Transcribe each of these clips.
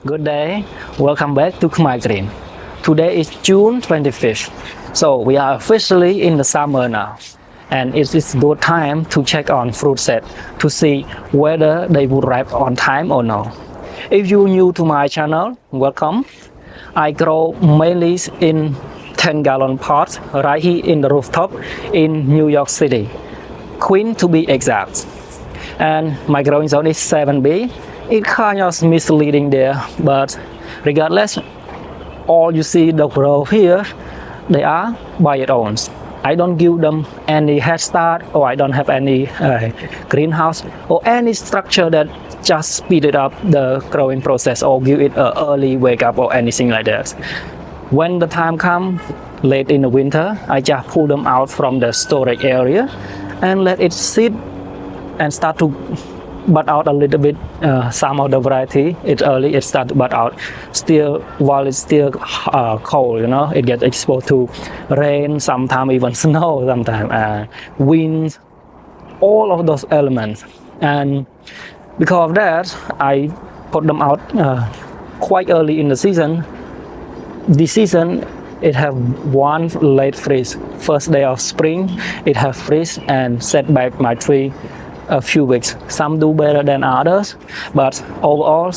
Good day. Welcome back to Khmer Green. Today is June 25th. So we are officially in the summer now. And it is good time to check on fruit set to see whether they would ripe on time or no. If you're new to my channel, welcome. I grow mainly in 10-gallon pots right here in the rooftop in New York City. Queen to be exact. And my growing zone is 7B. It kind of misleading there, but regardless, all you see the grow here, they are by its own. I don't give them any head start, or I don't have any greenhouse or any structure that just speeded up the growing process or give it an early wake up or anything like that. When the time comes, late in the winter, I just pull them out from the storage area and let it sit and start to bud out a little bit. Some of the variety, it's early, it starts to bud out. Still, while it's still cold, it gets exposed to rain, sometimes even snow, sometimes wind, all of those elements. And because of that, I put them out quite early in the season. This season, it have one late freeze. First day of spring, it have freeze and set back my tree a few weeks. Some do better than others, but overall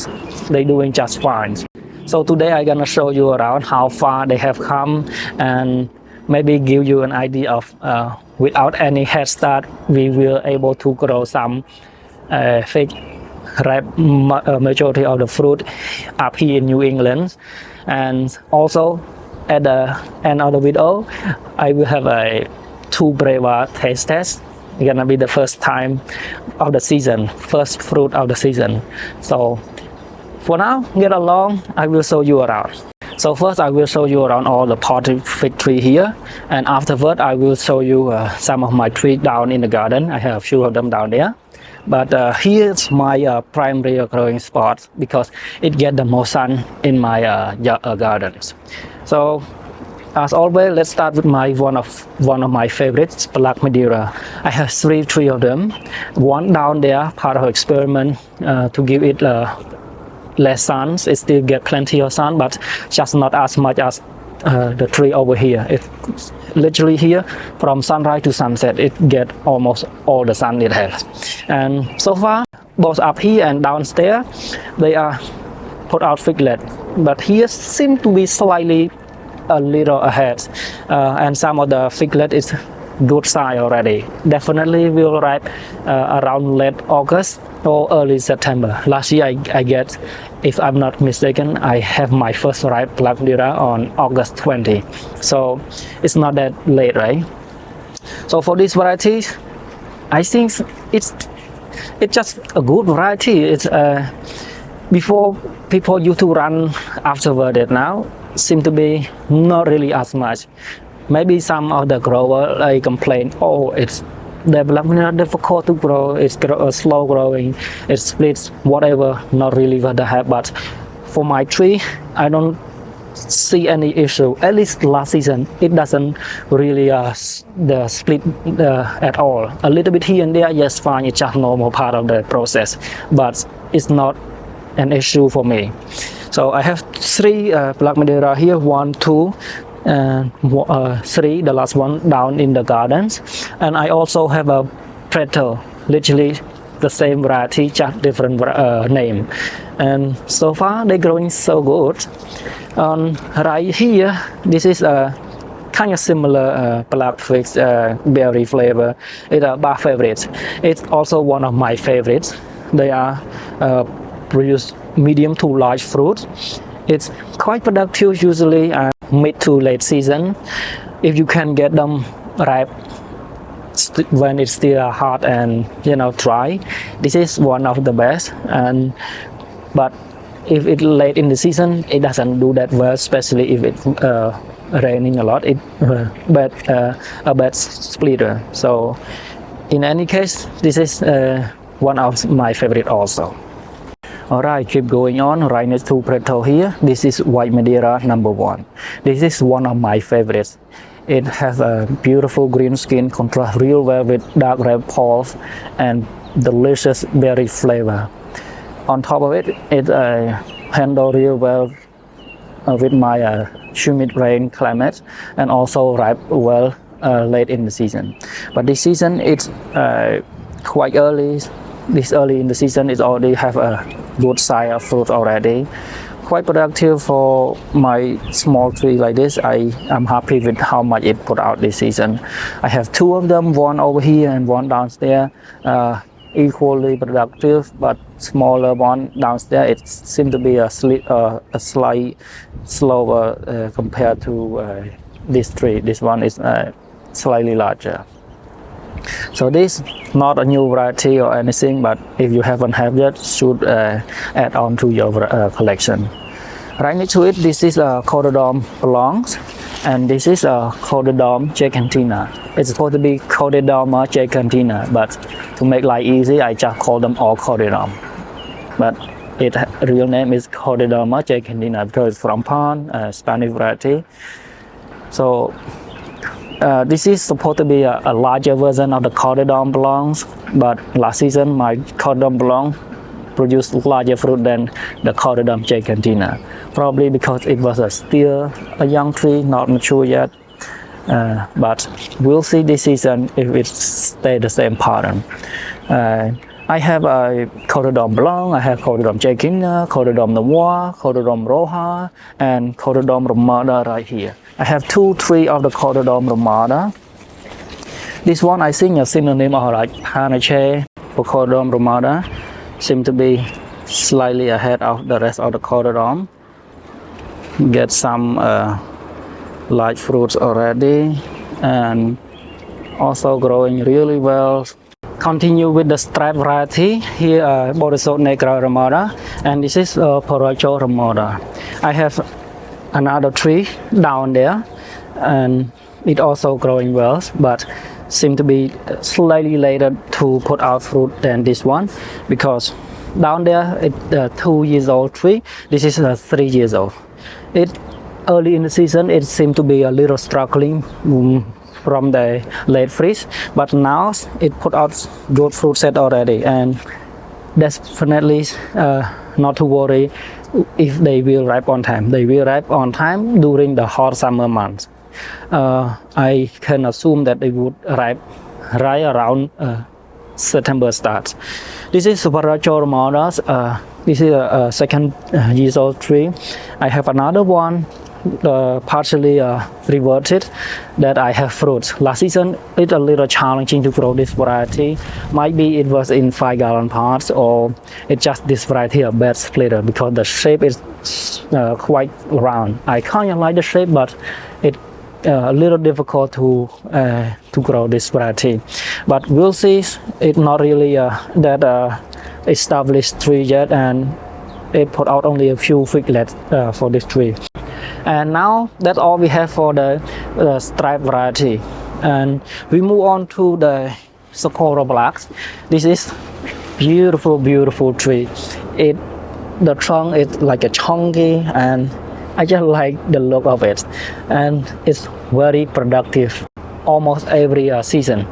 they doing just fine. So today I'm gonna show you around how far they have come and maybe give you an idea of without any head start we will able to grow some fake ripe majority of the fruit up here in New England. And also at the end of the video I will have a 2 Breva taste test. It's gonna be the first time of the season, first fruit of the season. So for now, get along, I will show you around. So first I will show you around all the potted fig tree here, and afterward I will show you some of my trees down in the garden. I have a few of them down there. But here's my primary growing spot because it get the most sun in my gardens. So as always, let's start with one of my favorites, Black Madeira. I have three of them. One down there, part of experiment to give it less sun. It still get plenty of sun, but just not as much as the tree over here. It literally here from sunrise to sunset, it get almost all the sun it has. And so far, both up here and downstairs, they are put out figlet. But here seem to be slightly a little ahead, and some of the figlet is good size already. Definitely will ripe around late August or early September. Last year I get, if I'm not mistaken, I have my first ripe Black Madeira on August 20. So it's not that late, right? So for this variety, I think it's just a good variety. It's before people used to run afterward it now seem to be not really as much. Maybe some of the growers complain, oh, it's development difficult to grow, it's slow growing, it splits, whatever, not really what I have. But for my tree, I don't see any issue. At least last season, it doesn't really the split at all. A little bit here and there, yes, fine, it's just normal part of the process, but it's not an issue for me. So I have 3 Black Madeira here, 1, 2, and 3, the last one down in the gardens. And I also have a Preto, literally the same variety, just different name. And so far they're growing so good. Right here, this is a kind of similar black fig berry flavor. It's my favorite. It's also one of my favorites. They are produce medium to large fruit. It's quite productive usually mid to late season. If you can get them ripe when it's still hot and dry, this is one of the best. But if it's late in the season, it doesn't do that well, especially if it's raining a lot. It's a bad splitter. So in any case, this is one of my favorite also. Alright, keep going on. Right next to Preto here, this is White Madeira #1. This is one of my favorites. It has a beautiful green skin, contrasts real well with dark red pulp and delicious berry flavor. On top of it, it's handle real well with my humid rain climate, and also ripe well late in the season. But this season it's quite early. This early in the season it already have a good size of fruit already. Quite productive for my small tree like this. I am happy with how much it put out this season. I have two of them, one over here and one downstairs. Equally productive, but smaller one downstairs. It seems to be a slight slower compared to this tree. This one is slightly larger. So this not a new variety or anything, but if you haven't have yet, should add on to your collection. Right next to it, this is a Cododom belongs, and this is a Cododom gigantina. It's supposed to be Cododom gigantina, but to make life easy, I just call them all Cododom. But its real name is Cododom gigantina because it's from pond, Spanish variety. So this is supposed to be a larger version of the Cododom belongs, but last season my Cododom belong produced larger fruit than the Cododom gigantina, probably because it was still a young tree, not mature yet. But we'll see this season if it stays the same pattern. I have a Cododom belong, I have Cododom gigantina, Cododom noir, Cododom roja, and Cododom ramada right here. I have 2-3 of the Cododom ramada. This one I think a synonym or like Hanache for Cododom ramada. Seem to be slightly ahead of the rest of the Cododom. Get some large fruits already, and also growing really well. Continue with the stripe variety. Here Borisot Negra ramada, and this is Porocho ramada. I have another tree down there, and it also growing well, but seem to be slightly later to put out fruit than this one, because down there it's a 2 years old tree. This is 3 years old. It early in the season it seemed to be a little struggling from the late freeze, but now it put out good fruit set already, and definitely not to worry if they will ripe on time. They will ripe on time during the hot summer months. I can assume that they would ripe right around September starts. This is Superacho Ramodas. This is a second years old tree. I have another one partially reverted that I have fruits. Last season it's a little challenging to grow this variety. Might be it was in 5-gallon pots, or it's just this variety of bed splitter because the shape is quite round. I kind of like the shape, but it a little difficult to grow this variety. But we'll see. It's not really that established tree yet, and it put out only a few figlets for this tree. And now that's all we have for the stripe variety, and we move on to the Socorro Blacks. This is beautiful tree. The trunk is like a chunky, and I just like the look of it, and it's very productive almost every season.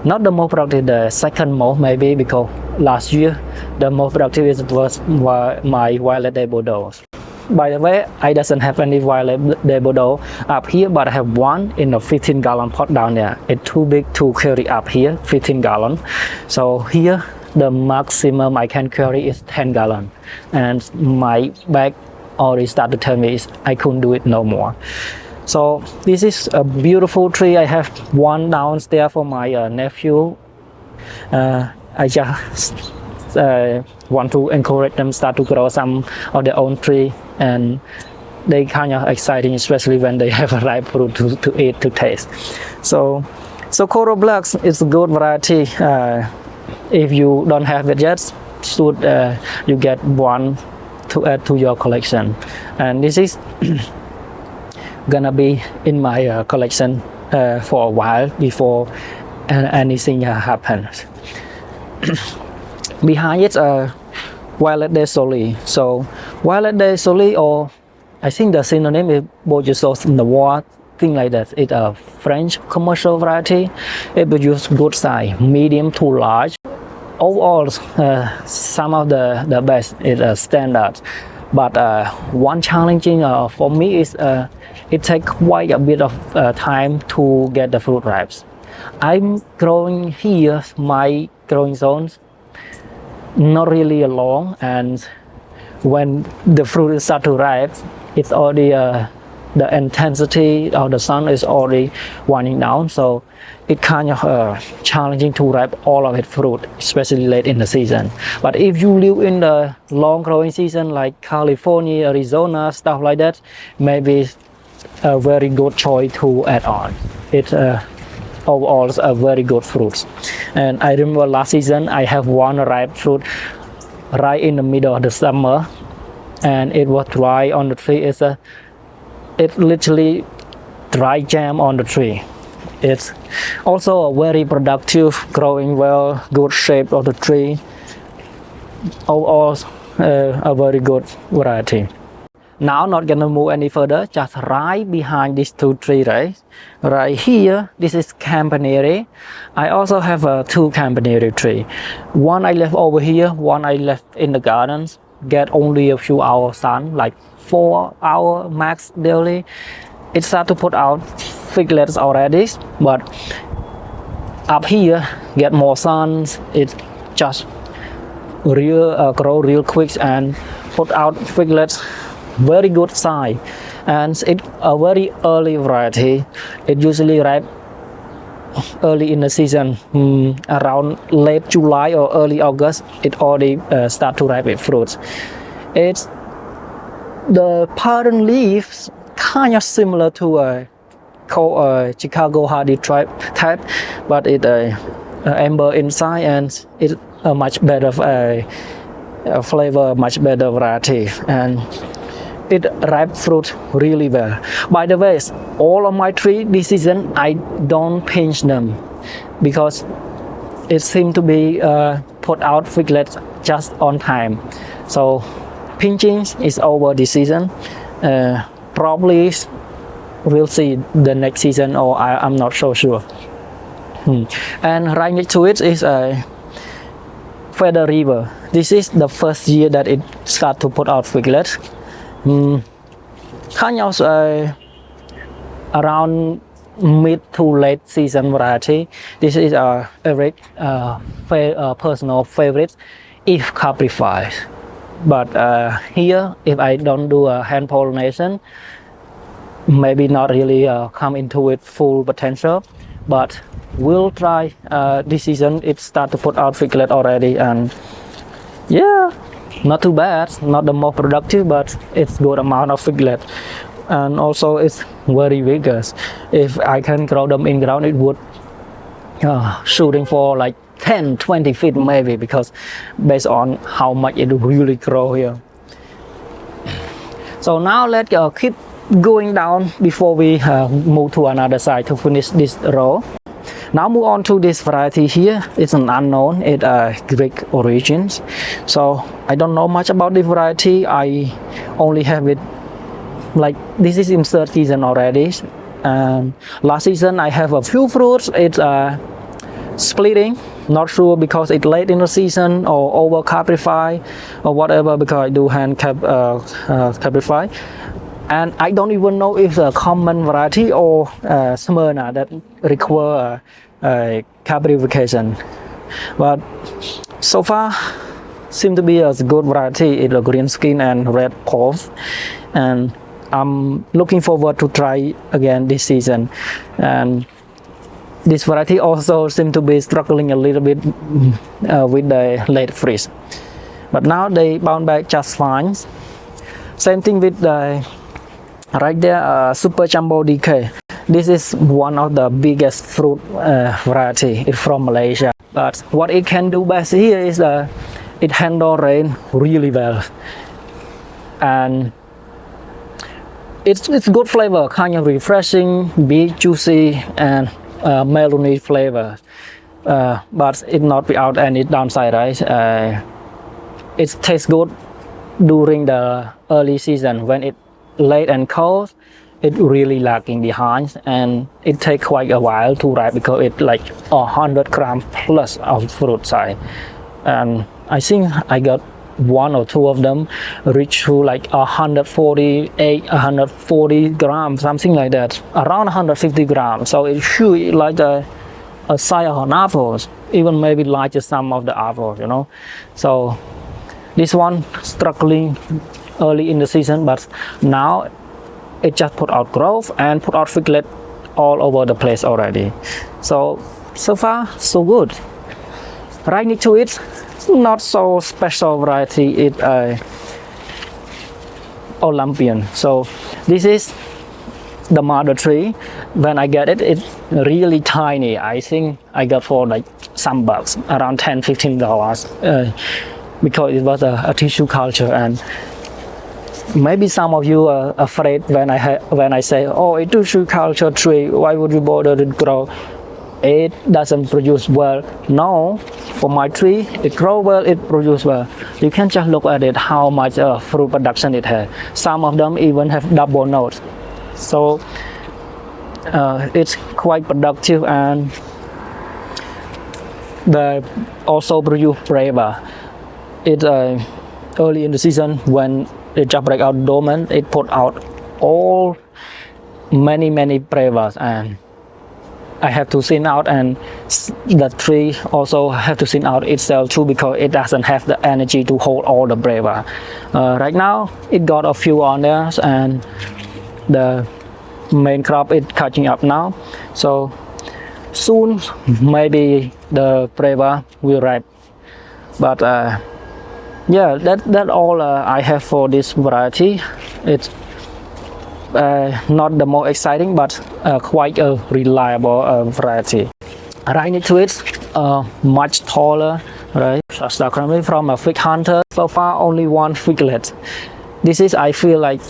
Not the most productive, the second most maybe, because last year the most productive was my Violet de Bordeaux. By the way, I doesn't have any Violet de Bordeaux up here, but I have one in a 15-gallon pot down there. It's too big to carry up here, 15 gallon. So here the maximum I can carry is 10 gallon, and my bag already started to tell me I couldn't do it no more. So this is a beautiful tree. I have one downstairs for my nephew. I just want to encourage them start to grow some of their own tree, and they kind of exciting, especially when they have a ripe fruit to eat, to taste. So Coral Blacks is a good variety. If you don't have it yet, should you get one to add to your collection. And this is gonna be in my collection for a while before anything happens. Behind it Violet de Soli. So Violet de Soli, or I think the synonym is Bourgeois Noir, thing like that. It's a French commercial variety. It produces good size, medium to large. Overall, some of the best is standard. But one challenging for me is it takes quite a bit of time to get the fruit ripe. I'm growing here, my growing zones, not really long, and when the fruit start to ripe, it's already the intensity of the sun is already winding down, so it kind of challenging to ripe all of its fruit, especially late in the season. But if you live in the long growing season like California, Arizona, stuff like that, maybe it's a very good choice to add on. It's overall a very good fruit. And I remember last season I have one ripe fruit right in the middle of the summer, and it was dry on the tree. It literally dry jam on the tree. It's also a very productive, growing well, good shape of the tree. Overall, a very good variety. Now not gonna move any further, just right behind these two trees, right here, this is Campanile. I also have two Campanile tree. One I left over here, one I left in the gardens. Get only a few hours sun, like 4 hours max daily. It start to put out figlets already, but up here get more sun. It just grow real quick and put out figlets. Very good size, and it's a very early variety. It usually ripe early in the season, around late July or early August. It already start to ripe with fruits. It's the pattern leaves kind of similar to a Chicago hardy type, but it amber inside, and it's a much better flavor, much better variety, and it ripe fruit really well. By the way, all of my trees this season I don't pinch them because it seems to be put out figlets just on time. So pinching is over this season. Probably we'll see the next season, or I'm not so sure. And right next to it is a Feather River. This is the first year that it start to put out figlets. Kind of around mid to late season variety. This is a personal favorite if caprified. But here, if I don't do a hand pollination, maybe not really come into its full potential. But we'll try this season. It start to put out figlet already, and yeah, not too bad. Not the most productive, but it's good amount of figlet, and also it's very vigorous. If I can grow them in ground, it would shooting for like 10-20 feet maybe, because based on how much it really grow here. So now let's keep going down before we move to another side to finish this row. Now move on to this variety here. It's an unknown. It's Greek origins. So I don't know much about this variety. I only have it like this is in third season already. Last season I have a few fruits. It's splitting. Not sure because it's late in the season or over caprify or whatever, because I do hand caprify. And I don't even know if it's a common variety or Smyrna that require caprification. But so far, seems to be a good variety. It's a green skin and red pulse. And I'm looking forward to try again this season. And this variety also seems to be struggling a little bit with the late freeze. But now they bounce back just fine. Same thing with the right there, Super Jumbo DK. This is one of the biggest fruit variety. It's from Malaysia. But what it can do best here is it handles rain really well. And it's good flavor, kind of refreshing, big, juicy, and melony flavor. But it not without any downside, right? It tastes good during the early season. When it late and cold, it really lagging behind, and it takes quite a while to ripe because it's like 100 grams plus of fruit size. And I think I got one or two of them reach to like 148, 140 grams, something like that, around 150 grams. So it's huge, like a size of an apple, even maybe larger some of the apples, you know. So this one struggling early in the season, but now it just put out growth and put out figlet all over the place already. So far so good. Right next to it, not so special variety, it's Olympian. So this is the mother tree. When I get it, it's really tiny. I think I got for like some bucks, around $10-15, because it was a tissue culture. And maybe some of you are afraid when I say, oh, it's tissue culture tree, why would you bother to grow? It doesn't produce well. No, for my tree, it grows well, it produces well. You can just look at it, how much fruit production it has. Some of them even have double notes. So it's quite productive, and they also produce breva. It early in the season when it just break out dormant, it put out all many brevas, and I have to thin out, and the tree also have to thin out itself too, because it doesn't have the energy to hold all the breva. Right now it got a few on there, and the main crop is catching up now. So soon maybe the breva will ripe. But yeah, that all I have for this variety. It's not the most exciting, but quite a reliable variety. Right next to it, much taller, right? Shasta cranberry from a fig hunter. So far, only one figlet. This is, I feel like,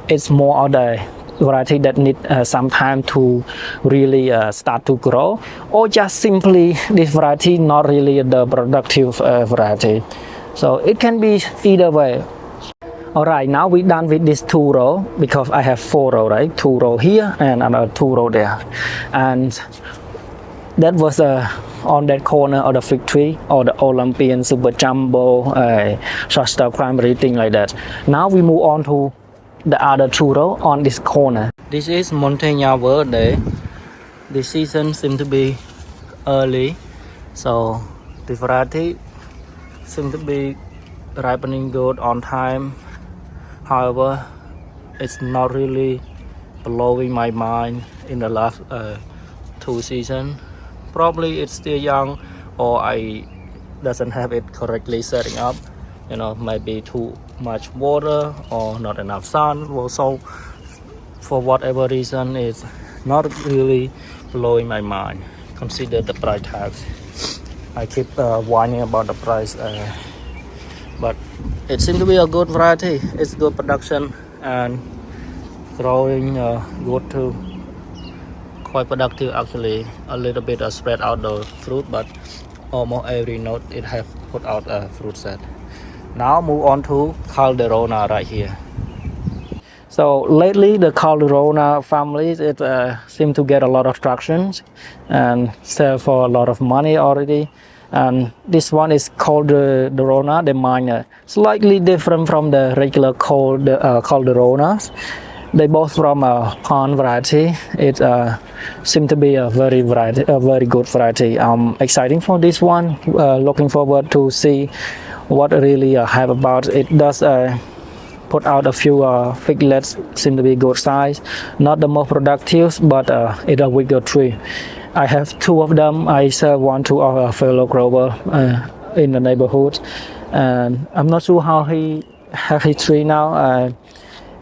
it's more of the variety that need some time to really start to grow, or just simply this variety not really the productive variety. So it can be either way. Alright, now we're done with this 2 row, because I have 4 row, right? 2 row here and another 2 row there. And that was on that corner of the fig tree, or the Olympian super jumbo short cranberry, thing like that. Now we move on to the other 2 row on this corner. This is Montagna Verde. The season seems to be early, so the variety seems to be ripening good on time. However, it's not really blowing my mind in the last 2 seasons. Probably it's still young, or I doesn't have it correctly setting up. You know, maybe too much water or not enough sun. Also, for whatever reason, it's not really blowing my mind. Consider the price tags. I keep whining about the price, but it seems to be a good variety. It's good production and growing good too. Quite productive actually. A little bit spread out the fruit, but almost every note it have put out a fruit set. Now move on to Calderona right here. So lately the Calderona families, it seem to get a lot of traction and sell for a lot of money already. And this one is called the Calderona, the minor, slightly different from the regular Calderonas. They both from a pond variety. It seems to be a very good variety. Exciting for this one. Looking forward to see what really have about it. Does put out a few figlets, seem to be good size. Not the most productive, but it's a bigger tree. I have 2 of them. I sell one to our fellow grower in the neighborhood, and I'm not sure how he have his tree now.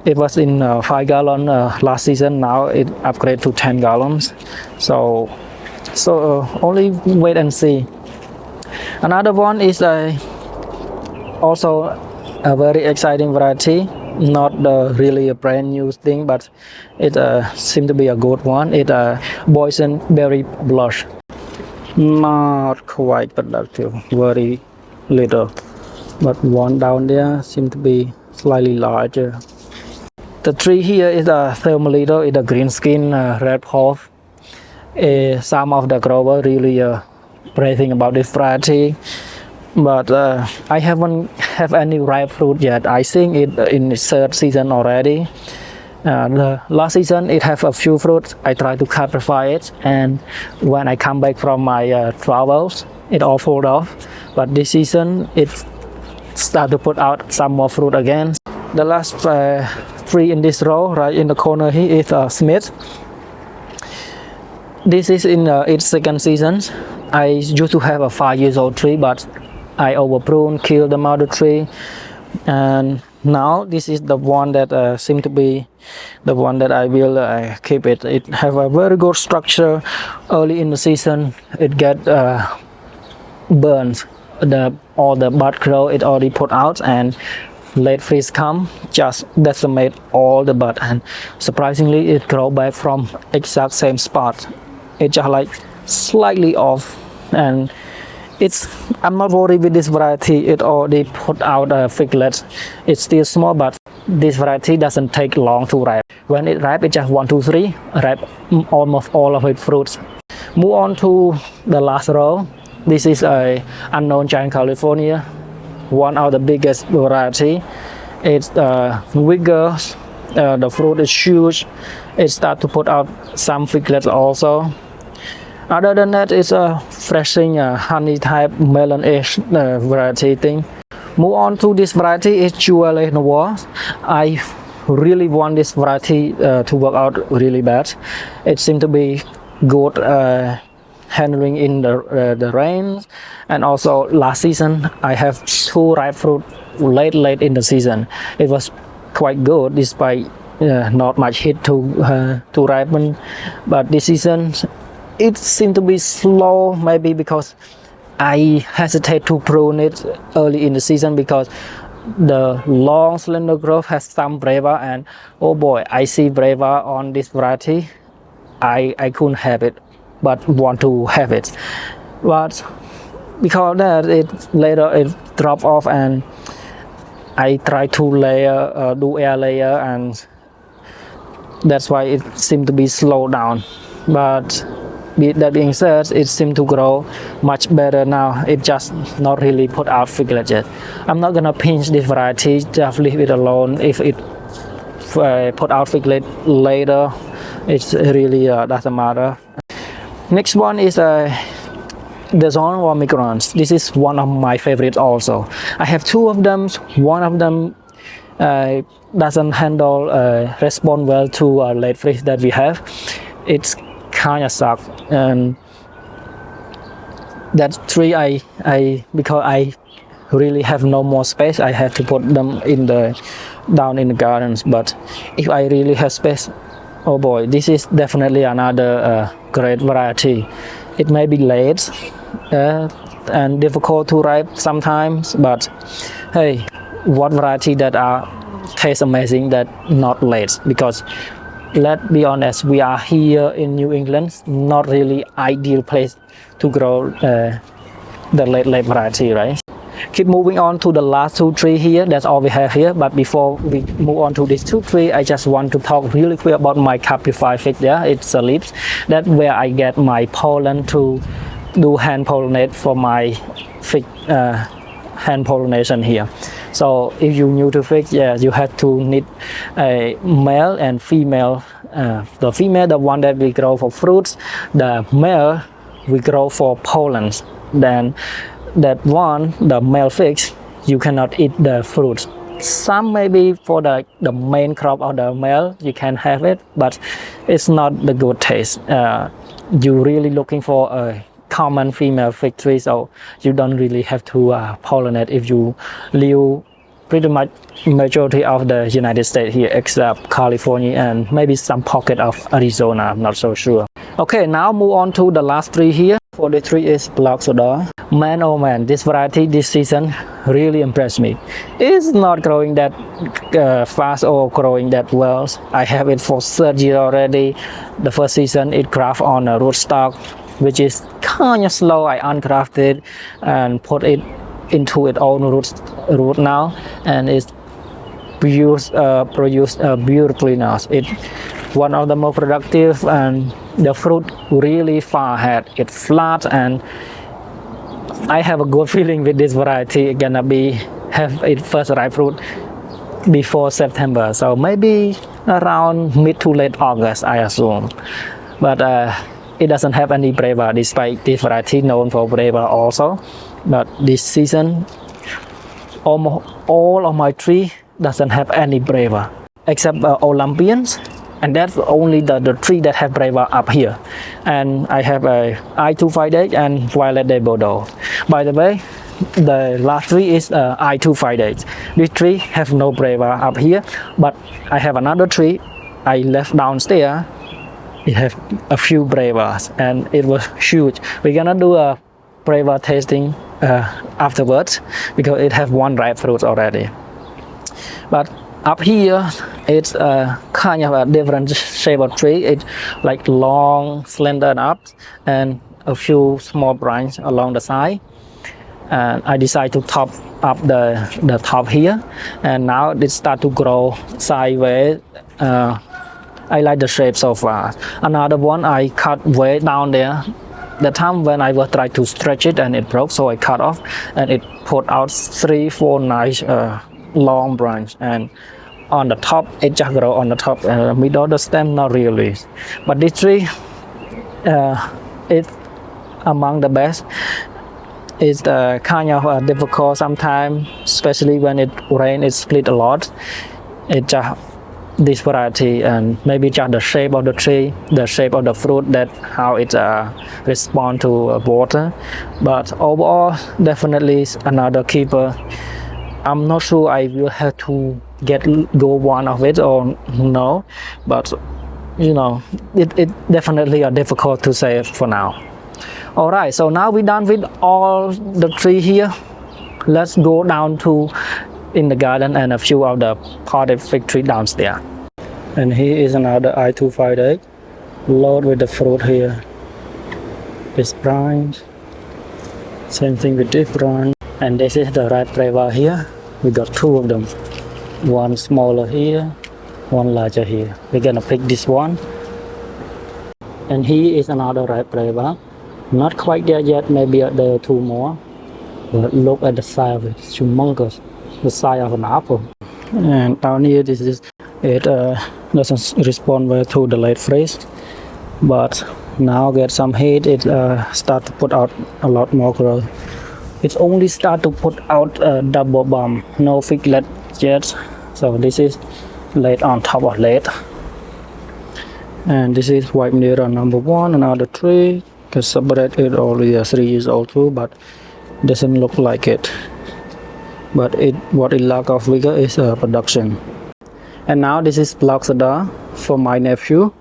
It was in 5 gallon last season. Now it upgraded to 10 gallons. So only wait and see. Another one is also a very exciting variety. Not really a brand new thing, but it seems to be a good one. It boysenberry blush. Not quite productive, very little, but one down there seems to be slightly larger. The tree here is a thermalito, it's a green skin red pulp. Some of the grower really praising about this variety. but I haven't have any ripe fruit yet. I think it in its third season already. The last season it have a few fruits. I try to capture it, and when I come back from my travels, it all fall off. But this season it start to put out some more fruit again. The last tree in this row, right in the corner here, is Smith. This is in its second season. I used to have a 5 years old tree, but I overpruned, killed the mother tree, and now this is the one that seems to be the one that I will keep it. It have a very good structure. Early in the season, it get burns. All the bud grow, it already put out, and late freeze come, just decimate all the bud, and surprisingly, it grow back from exact same spot. It just like slightly off, and I'm not worried with this variety. It already put out figlets. It's still small, but this variety doesn't take long to ripe. When it ripe, it just 1, 2, 3 ripe almost all of its fruits. Move on to the last row. This is a unknown giant California, one of the biggest variety. It's bigger. The fruit is huge. It start to put out some figlets also. Other than that, it's a freshing honey type melon-ish variety thing. Move on to this variety is Jewel Noir. I really want this variety to work out really bad. It seems to be good handling in the rain, and also last season I have 2 ripe fruit late in the season. It was quite good despite not much heat to ripen, but this season it seemed to be slow, maybe because I hesitate to prune it early in the season because the long slender growth has some breva, and oh boy, I see breva on this variety. I couldn't have it, but want to have it. But because that later it drop off, and I try to layer, do air layer, and that's why it seemed to be slowed down. But that being said, it seems to grow much better now. It just not really put out figlet yet. I'm not gonna pinch this variety, just leave it alone. If it put out figlet later, it's really doesn't matter. Next one is the zone or migrants. This is one of my favorites also. I have 2 of them. One of them doesn't handle respond well to late freeze that we have. It's kind of suck, and that tree because I really have no more space, I have to put them down in the gardens. But if I really have space, oh boy, this is definitely another great variety. It may be late and difficult to ripe sometimes, but hey, what variety that taste amazing that not late? Because let's be honest, we are here in New England, not really ideal place to grow the late variety, right? Keep moving on to the last 2 trees here. That's all we have here. But before we move on to these 2 trees, I just want to talk really quick about my Caprify fig. Yeah, it's a leaves. That's where I get my pollen to do hand pollinate for my fig hand pollination here. So if you're new to fig, yeah, you have to need a male and female. The female, the one that we grow for fruits. The male, we grow for pollens. Then that one, the male figs, you cannot eat the fruits. Some maybe for the main crop of the male, you can have it, but it's not the good taste. You're really looking for a common female fig tree, so you don't really have to pollinate if you live pretty much majority of the United States here, except California and maybe some pocket of Arizona. I'm not so sure. Okay, now move on to the last tree here. 43 is Black Soda. Man, oh man, this variety this season really impressed me. It's not growing that fast or growing that well. I have it for 3rd year already. The first season it graft on a rootstock, which is kind of slow. I ungrafted and put it into its own root now, and it's produced beautifully now. It's one of the more productive, and the fruit really far ahead. It's flat and I have a good feeling with this variety. Gonna be have its first ripe fruit before September, so maybe around mid to late August, I assume. But it doesn't have any breva, despite this variety known for breva also. But this season, almost all of my tree doesn't have any breva, except Olympians, and that's only the tree that have breva up here. And I have a I-258 and Violet de Bordeaux. By the way, the last tree is I-258. This tree have no breva up here, but I have another tree I left downstairs. It have a few brevas and it was huge. We're gonna do a breva tasting afterwards because it have one ripe fruit already. But up here, it's a kind of a different shape of tree. It's like long, slender up, and a few small branches along the side. And I decided to top up the top here, and now it start to grow sideways. I like the shape so far. Another one I cut way down there. The time when I was trying to stretch it and it broke, so I cut off, and it put out 3-4 nice long branch. And on the top, it just grow on the top, and middle the stem not really. But this tree, it's among the best. It's kind of difficult sometimes, especially when it rain. It split a lot. It just this variety, and maybe just the shape of the tree, the shape of the fruit, that how it respond to water. But overall, definitely another keeper. I'm not sure I will have to go one of it or no, but you know, it definitely are difficult to say for now. All right, so now we're done with all the tree here. Let's go down to in the garden and a few of the potted fig tree downstairs. And here is another I-258 loaded with the fruit here. This branch, same thing with this branch. And this is the ripe breva here. We got two of them, one smaller here, one larger here. We're gonna pick this one. And here is another ripe breva. Not quite there yet, maybe there are two more. But look at the size of it, it's humongous, the size of an apple. And down here, this is it. Doesn't respond well to the late freeze, but now get some heat. It start to put out a lot more growth. It's only start to put out a double bulb, no figlet yet. So this is late on top of late. And this is white mirror number 1, another tree. Can separate it already 3 years old too, but doesn't look like it. But what it lack of vigor is production. And now this is Bloxadar for my nephew,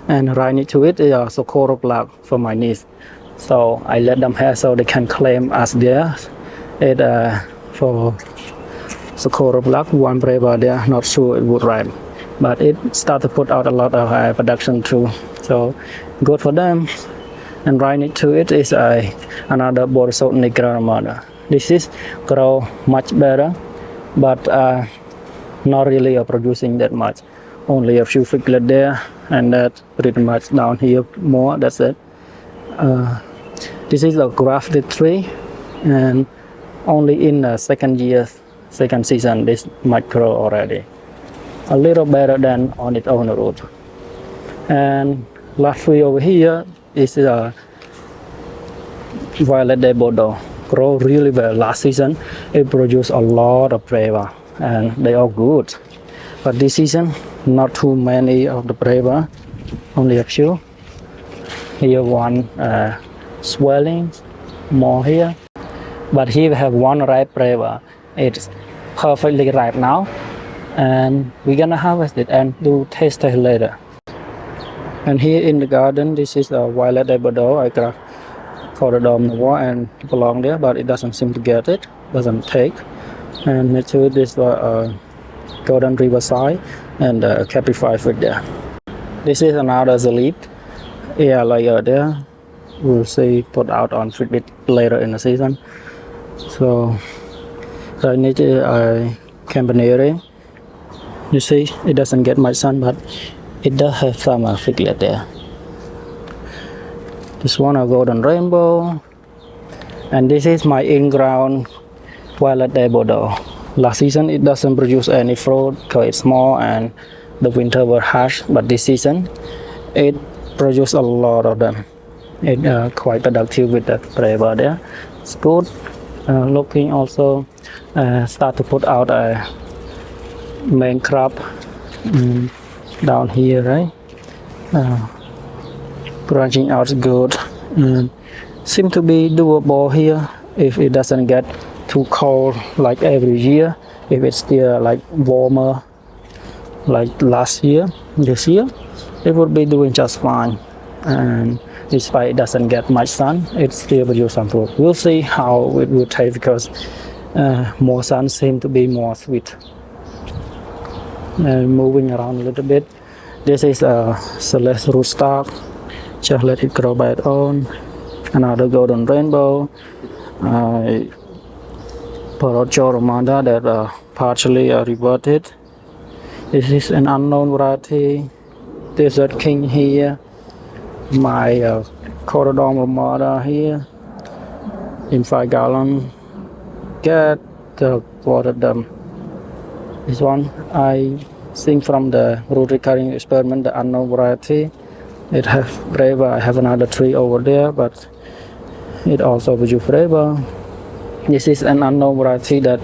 and right next to it is a Socorro block for my niece. So I let them have so they can claim as theirs. It for Socorro block, one breva there, not sure it would ripe, but it start to put out a lot of production too. So good for them. And right next to it is another Borsot Nigra. This is grow much better, but not really producing that much. Only a few figlet there, and that pretty much down here more. That's it. This is a grafted tree, and only in the second season, this might grow already. A little better than on its own root. And last tree over here is a Violet de Bordeaux. Grow really well. Last season, it produced a lot of breva, and they are good. But this season, not too many of the breva, only a few. Here one swelling, more here. But here we have one ripe breva. It's perfectly ripe now, and we're gonna harvest it and do taste it later. And here in the garden, this is a Violet de Bordeaux. I got Corridor Noir and belong there, but it doesn't seem to get it, doesn't take. And next to it is Golden Riverside and Caprify fig there. This is another Zalip. Yeah, layer there. We'll see put out on fig later in the season. So right next to Campanere. You see, it doesn't get much sun, but it does have some figlet there. This one a Golden Rainbow, And this is my in-ground Violet de Bordeaux. Last season it doesn't produce any fruit because it's small and the winter were harsh, but this season it produced a lot of them. It quite productive with the flavor there. It's good looking. Also start to put out a main crop down here, right? Branching out good. Seem to be doable here if it doesn't get too cold like every year. If it's still like warmer like last year, this year, it would be doing just fine. And despite it doesn't get much sun, it still produce some fruit. We'll see how it will taste because more sun seem to be more sweet. Moving around a little bit. This is a Celeste Rooftop. Just let it grow by its own. Another golden rainbow. Porocho Romanda that partially reverted. This is an unknown variety. Desert King here. My Corridor Romanda here. In 5 gallon. Get the water them. This one I think from the root recurring experiment, the unknown variety. It have flavor. I have another tree over there, but it also produce flavor. This is an unknown variety that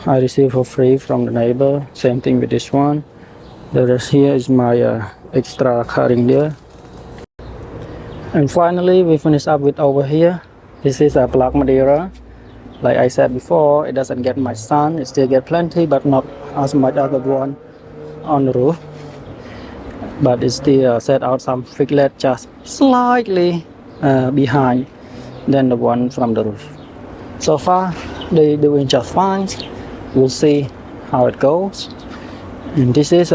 I received for free from the neighbor. Same thing with this one. The rest here is my extra cutting there. And finally, we finish up with over here. This is a Black Madeira. Like I said before, it doesn't get much sun. It still get plenty, but not as much as the one on the roof. But it still set out some figlet just slightly behind than the one from the roof. So far, they doing just fine. We'll see how it goes. And this is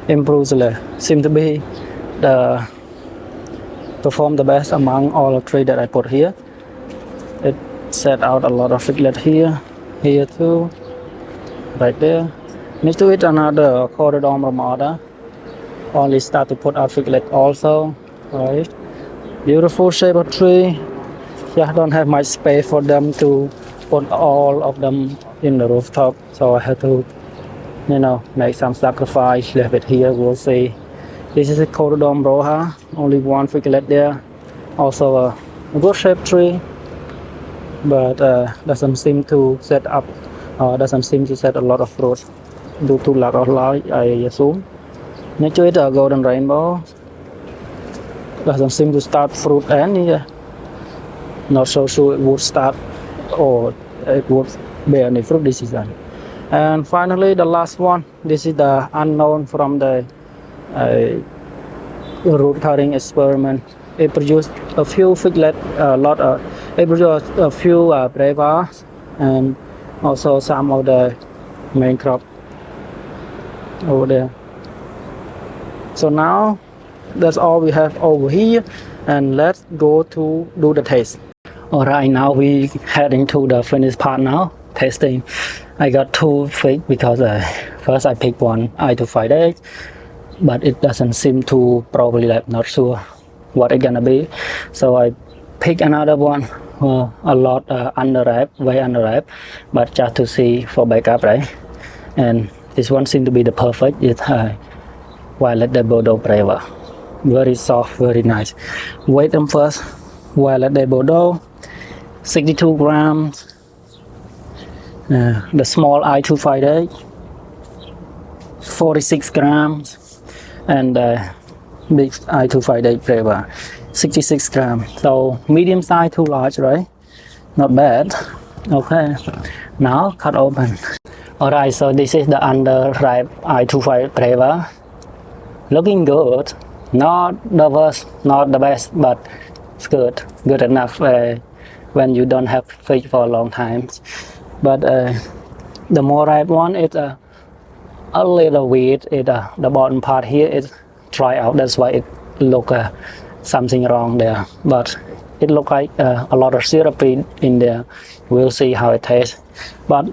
improved. Seem to be the perform the best among all the three that I put here. It set out a lot of figlet here too, right there. Next to it another Corridor Ramada. Only start to put out figlet also, right? Beautiful shape of tree. Just don't have much space for them to put all of them in the rooftop, so I have to, make some sacrifice. Leave it here. We'll see. This is a Corridor Roja. Only one figlet there. Also a good shaped tree, but doesn't seem to set up. Doesn't seem to set a lot of fruit due to lack of light, I assume. Next to it, a golden rainbow. Doesn't seem to start fruit any. Not so sure it would start or it would bear any fruit this season. And finally, the last one. This is the unknown from the root cutting experiment. It produced a few figlet, it produced a few brevas and also some of the main crop over there. So now that's all we have over here, and let's go to do the taste. Alright, now we heading to the finished part now, tasting. I got 2 figs because first I picked one I-258, but it doesn't seem to, probably like not sure what it's gonna be. So I pick another one, a lot underripe, way underripe, but just to see for backup, right? And this one seems to be the perfect. It's Violet de Bordeaux flavor. Very soft, very nice. Weigh them first. Violet de Bordeaux, 62 grams. The small I-258, 46 grams. And big I-258 flavor, 66 grams. So medium size to large, right? Not bad. Okay, now cut open. Alright, so this is the underripe I-258 flavor. Looking good. Not the worst, not the best, but it's good. Good enough when you don't have fish for a long time. But the more ripe one, it's a little weird. The bottom part here is dry out. That's why it look something wrong there. But it look like a lot of syrup in there. We'll see how it tastes. But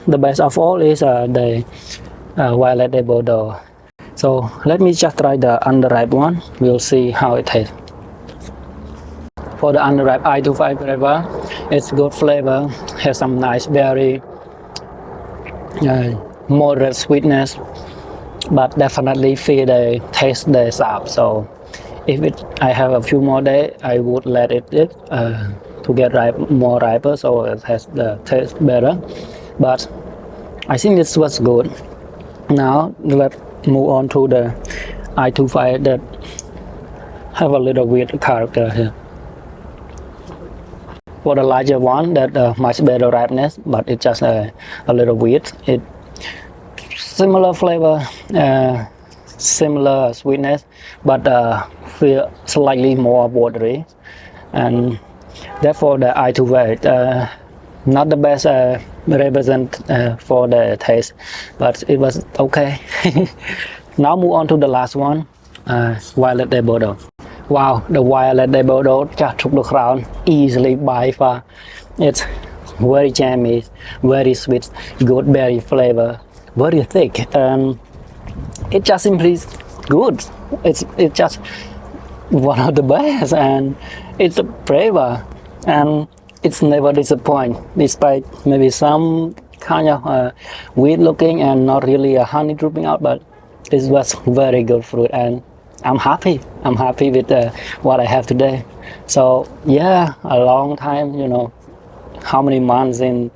the best of all is the Violet de Bordeaux. So let me just try the underripe one. We'll see how it tastes. For the unripe I25 flavor, it's good flavor, has some nice berry, moderate sweetness, but definitely feel the taste the sour. So if I have a few more days, I would let it to get more riper, so it has the taste better. But I think this was good. Now let's move on to the I25 that have a little weird character here. For the larger one, that much better ripeness, but it's just a little weird. It similar flavor, similar sweetness, but feel slightly more watery, and therefore the I2 not the best represent for the taste, but it was okay. Now move on to the last one, Violet de Bordeaux. Wow, the Violet de Bordeaux just took the crown easily by far. It's very jammy, very sweet, good berry flavor, very thick, and it just simply good. It's just one of the best, and it's a flavor, and it's never disappoint, despite maybe some kind of weird looking and not really a honey dripping out, but it was very good fruit, and I'm happy with what I have today. So yeah, a long time, how many months in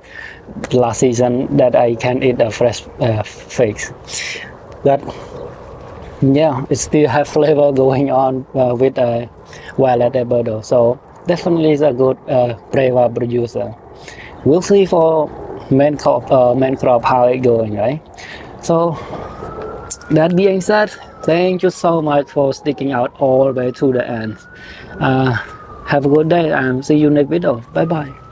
last season that I can eat a fresh figs. But yeah, it still have flavor going on with Violet de Bordeaux. So definitely is a good flavor producer. We'll see for main crop how it going, right? So that being said, thank you so much for sticking out all the way to the end. Have a good day and see you next video. Bye bye.